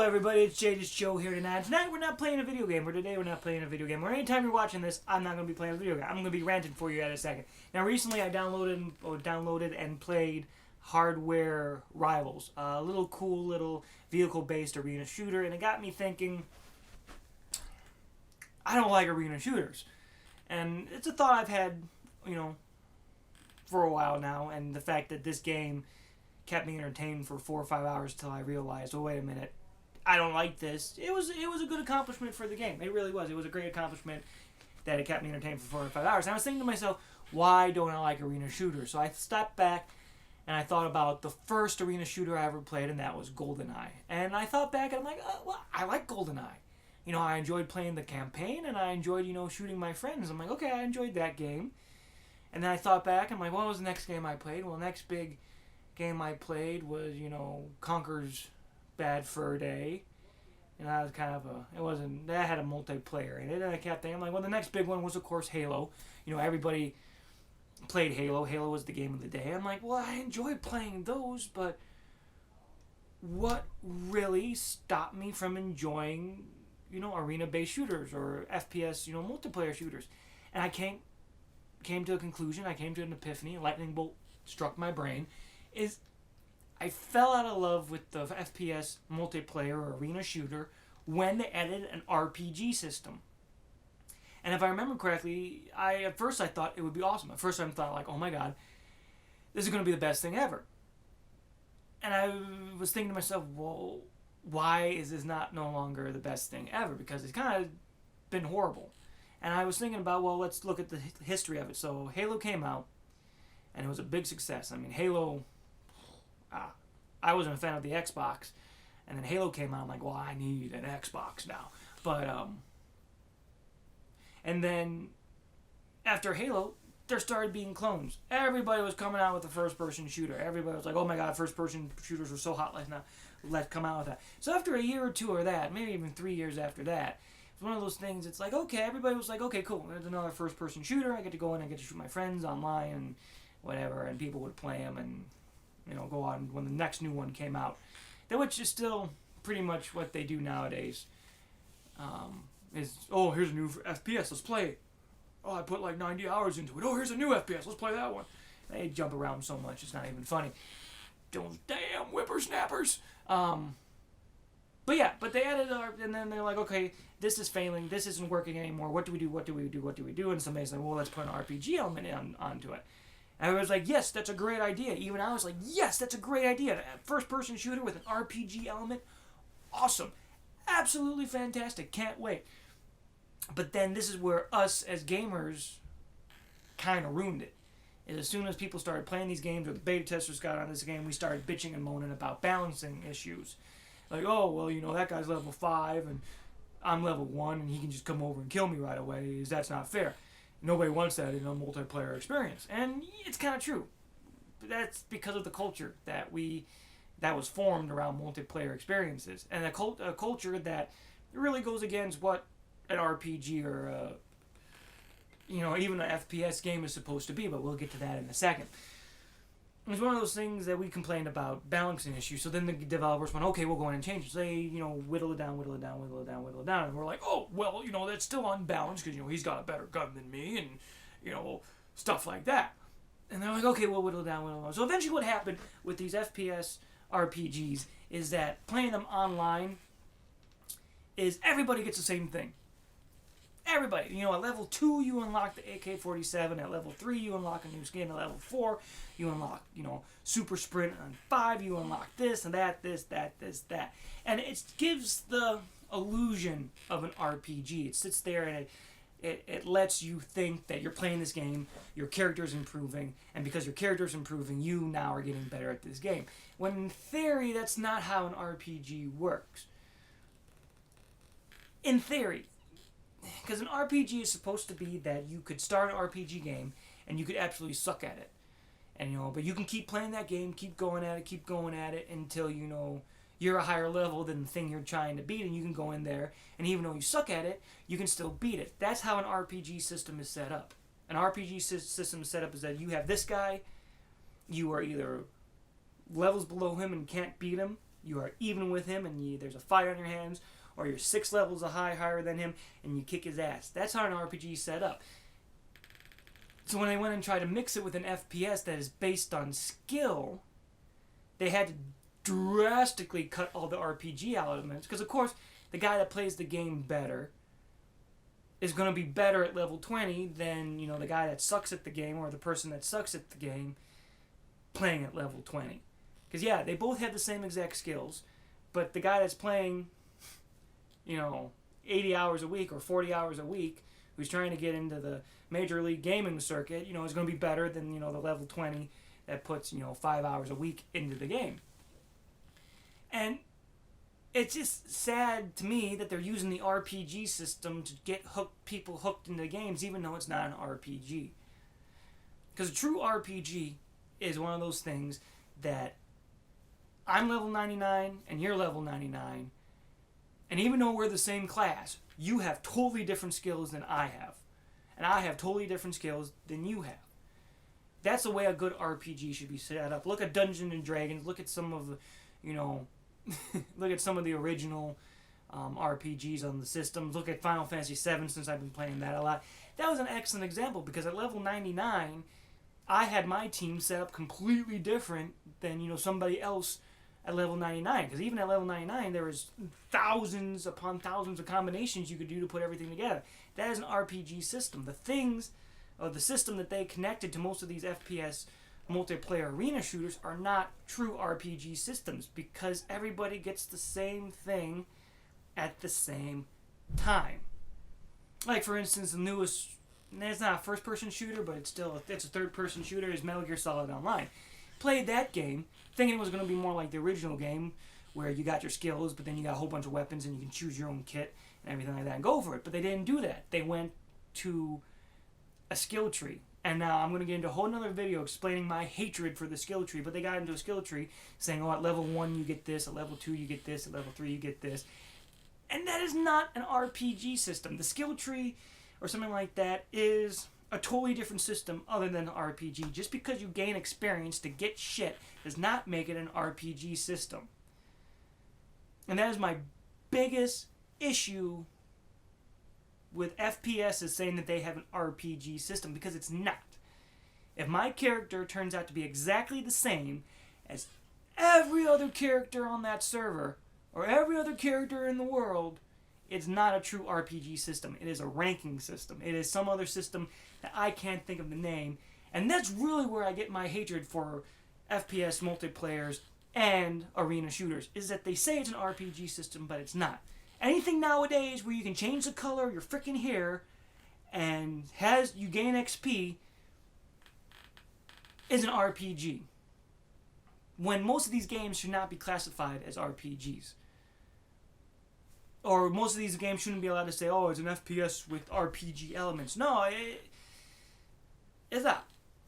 everybody, it's Jada's Joe here tonight. Tonight we're not playing a video game, or today we're not playing a video game, or anytime you're watching this, I'm not going to be playing a video game. I'm going to be ranting for you in a second. Now recently I downloaded and played Hardware Rivals, a little cool little vehicle-based arena shooter, and it got me thinking, I don't like arena shooters. And it's a thought I've had, for a while now, and the fact that this game kept me entertained for 4 or 5 hours till I realized, oh wait a minute, I don't like this. It was a good accomplishment for the game. It really was. It was a great accomplishment that it kept me entertained for 4 or 5 hours. And I was thinking to myself, why don't I like arena shooters? So I stepped back and I thought about the first arena shooter I ever played, and that was GoldenEye. And I thought back and I'm like, well, I like GoldenEye. I enjoyed playing the campaign, and I enjoyed, shooting my friends. I'm like, okay, I enjoyed that game. And then I thought back, I'm like, what was the next game I played? Well, the next big game I played was, Conker's Bad Fur Day. And that was kind of that had a multiplayer in it. And I kept thinking, I'm like, well, the next big one was, of course, Halo. Everybody played Halo. Halo was the game of the day. I'm like, well, I enjoyed playing those, but what really stopped me from enjoying, arena-based shooters or FPS, multiplayer shooters? And I came to a conclusion. I came to an epiphany. A lightning bolt struck my brain. Is I fell out of love with the FPS multiplayer or arena shooter when they added an RPG system. And if I remember correctly, at first I thought it would be awesome. At first I thought, like, oh my god, this is going to be the best thing ever. And I was thinking to myself, well, why is this no longer the best thing ever? Because it's kind of been horrible. And I was thinking about, well, let's look at the history of it. So Halo came out, and it was a big success. I mean, Halo, I wasn't a fan of the Xbox, and then Halo came out. I'm like, well, I need an Xbox now. But and then after Halo, there started being clones. Everybody was coming out with a first-person shooter. Everybody was like, oh my god, first-person shooters were so hot. Let's come out with that. So after a year or two of that, maybe even 3 years after that, it's one of those things. It's like, okay, everybody was like, okay, cool. There's another first-person shooter. I get to go in and get to shoot my friends online and whatever, and people would play them and go on when the next new one came out. Which is still pretty much what they do nowadays. Here's a new FPS, let's play it. Oh, I put like 90 hours into it. Oh, here's a new FPS, let's play that one. They jump around so much, it's not even funny. Those damn whippersnappers. But they added, and then they're like, okay, this is failing, this isn't working anymore. What do we do? And somebody's like, well, let's put an RPG element onto it. And I was like, yes, that's a great idea. Even I was like, yes, that's a great idea. A first-person shooter with an RPG element, awesome. Absolutely fantastic. Can't wait. But then this is where us as gamers kind of ruined it. As soon as people started playing these games, or the beta testers got on this game, we started bitching and moaning about balancing issues. Like, oh, well, that guy's level 5 and I'm level 1 and he can just come over and kill me right away. That's not fair. Nobody wants that in a multiplayer experience. And it's kind of true. But that's because of the culture that was formed around multiplayer experiences. And a culture that really goes against what an RPG or even an FPS game is supposed to be. But we'll get to that in a second. It's one of those things that we complained about, balancing issues. So then the developers went, okay, we'll go in and change it. So they, whittle it down. And we're like, oh, well, that's still unbalanced because, he's got a better gun than me and, stuff like that. And they're like, okay, we'll whittle it down. So eventually what happened with these FPS RPGs is that playing them online is everybody gets the same thing. Everybody. At level 2, you unlock the AK-47. At level 3, you unlock a new skin. At level 4, you unlock, super sprint. And 5, you unlock this and that, this, that. And it gives the illusion of an RPG. It sits there and it lets you think that you're playing this game, your character's improving, and because your character's improving, you now are getting better at this game. When in theory, that's not how an RPG works. In theory. Because an RPG is supposed to be that you could start an RPG game and you could absolutely suck at it. And but you can keep playing that game, keep going at it until you're a higher level than the thing you're trying to beat, and you can go in there, and even though you suck at it, you can still beat it. That's how an RPG system is set up. An RPG system is set up is that you have this guy, you are either levels below him and can't beat him, you are even with him and there's a fight on your hands, or you're 6 levels higher than him and you kick his ass. That's how an RPG is set up. So when they went and tried to mix it with an FPS that is based on skill, they had to drastically cut all the RPG elements, because of course the guy that plays the game better is going to be better at level 20 than, you know, the guy that sucks at the game, or the person that sucks at the game playing at level 20. Because yeah, they both have the same exact skills, but the guy that's playing, you know, 80 hours a week or 40 hours a week, who's trying to get into the Major League Gaming circuit, you know, is going to be better than, you know, the level 20 that puts, you know, 5 hours a week into the game. And it's just sad to me that they're using the RPG system to get people hooked into games, even though it's not an RPG. Because a true RPG is one of those things that I'm level 99 and you're level 99, and even though we're the same class, you have totally different skills than I have, and I have totally different skills than you have. That's the way a good RPG should be set up. Look at Dungeons and Dragons. Look at some of the, you know, look at some of the original RPGs on the systems. Look at Final Fantasy VII, since I've been playing that a lot. That was an excellent example, because at level 99, I had my team set up completely different than, you know, somebody else at level 99. Because even at level 99, there was thousands upon thousands of combinations you could do to put everything together. That is an RPG system. The things, or the system that they connected to most of these FPS multiplayer arena shooters, are not true RPG systems, because everybody gets the same thing at the same time. Like, for instance, the newest, it's not a first-person shooter, but it's a third-person shooter, is Metal Gear Solid Online. Played that game thinking it was going to be more like the original game, where you got your skills, but then you got a whole bunch of weapons and you can choose your own kit and everything like that and go for it. But they didn't do that. They went to a skill tree. And now I'm going to get into a whole nother video explaining my hatred for the skill tree. But they got into a skill tree saying, oh, at level 1 you get this, at level 2 you get this, at level 3 you get this. And that is not an RPG system. The skill tree or something like that is a totally different system other than an RPG. Just because you gain experience to get shit does not make it an RPG system. And that is my biggest issue with FPS, is saying that they have an RPG system, because it's not. If my character turns out to be exactly the same as every other character on that server, or every other character in the world, it's not a true RPG system. It is a ranking system. It is some other system that I can't think of the name. And that's really where I get my hatred for FPS multiplayers and arena shooters, is that they say it's an RPG system, but it's not. Anything nowadays where you can change the color of your freaking hair and you gain XP is an RPG. When most of these games should not be classified as RPGs. Or most of these games shouldn't be allowed to say, oh, it's an FPS with RPG elements. No, it's not.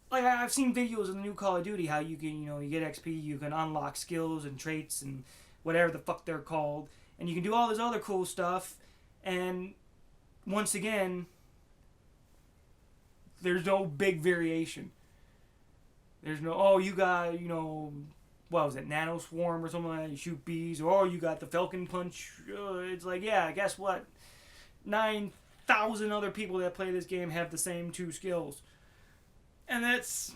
Like, I've seen videos of the new Call of Duty, how you can, you know, you get XP, you can unlock skills and traits and whatever the fuck they're called. And you can do all this other cool stuff, and once again, there's no big variation. There's no, oh, you got, you know, what was it, Nano Swarm or something like that, you shoot bees, or oh, you got the Falcon Punch. It's like, yeah, guess what? 9,000 other people that play this game have the same 2 skills. And that's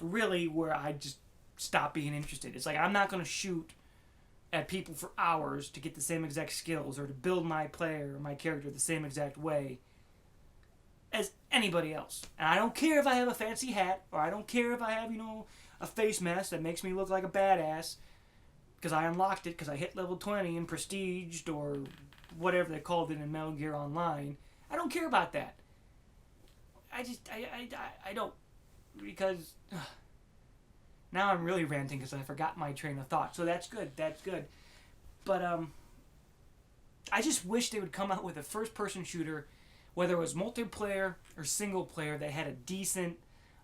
really where I just stop being interested. It's like, I'm not going to shoot at people for hours to get the same exact skills, or to build my player or my character the same exact way as anybody else. And I don't care if I have a fancy hat, or I don't care if I have, you know, a face mask that makes me look like a badass because I unlocked it because I hit level 20 and prestiged, or whatever they called it in Metal Gear Online. I don't care about that. I don't, because now I'm really ranting because I forgot my train of thought. So that's good. But I just wish they would come out with a first-person shooter, whether it was multiplayer or single player, that had a decent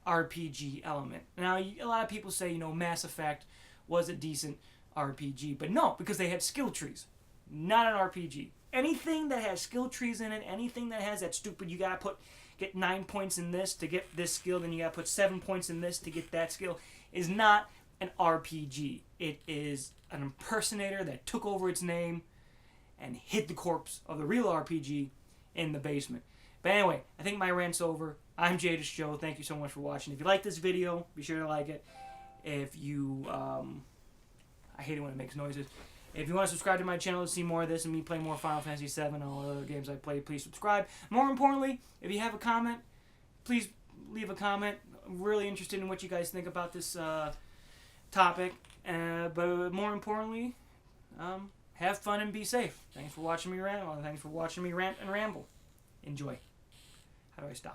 RPG element. Now, a lot of people say, you know, Mass Effect was a decent RPG, but no, because they had skill trees, not an RPG. Anything that has skill trees in it, anything that has that stupid, you gotta get 9 points in this to get this skill, then you gotta put 7 points in this to get that skill, is not an RPG. It is an impersonator that took over its name and hid the corpse of the real RPG in the basement. But anyway, I think my rant's over. I'm Jadis Joe. Thank you so much for watching. If you like this video, be sure to like it. If you, I hate it when it makes noises. If you want to subscribe to my channel to see more of this and me play more Final Fantasy VII and all the other games I play, please subscribe. More importantly, if you have a comment, please leave a comment. I'm really interested in what you guys think about this topic. But more importantly, have fun and be safe. Thanks for watching me rant. Thanks for watching me rant and ramble. Enjoy. How do I stop?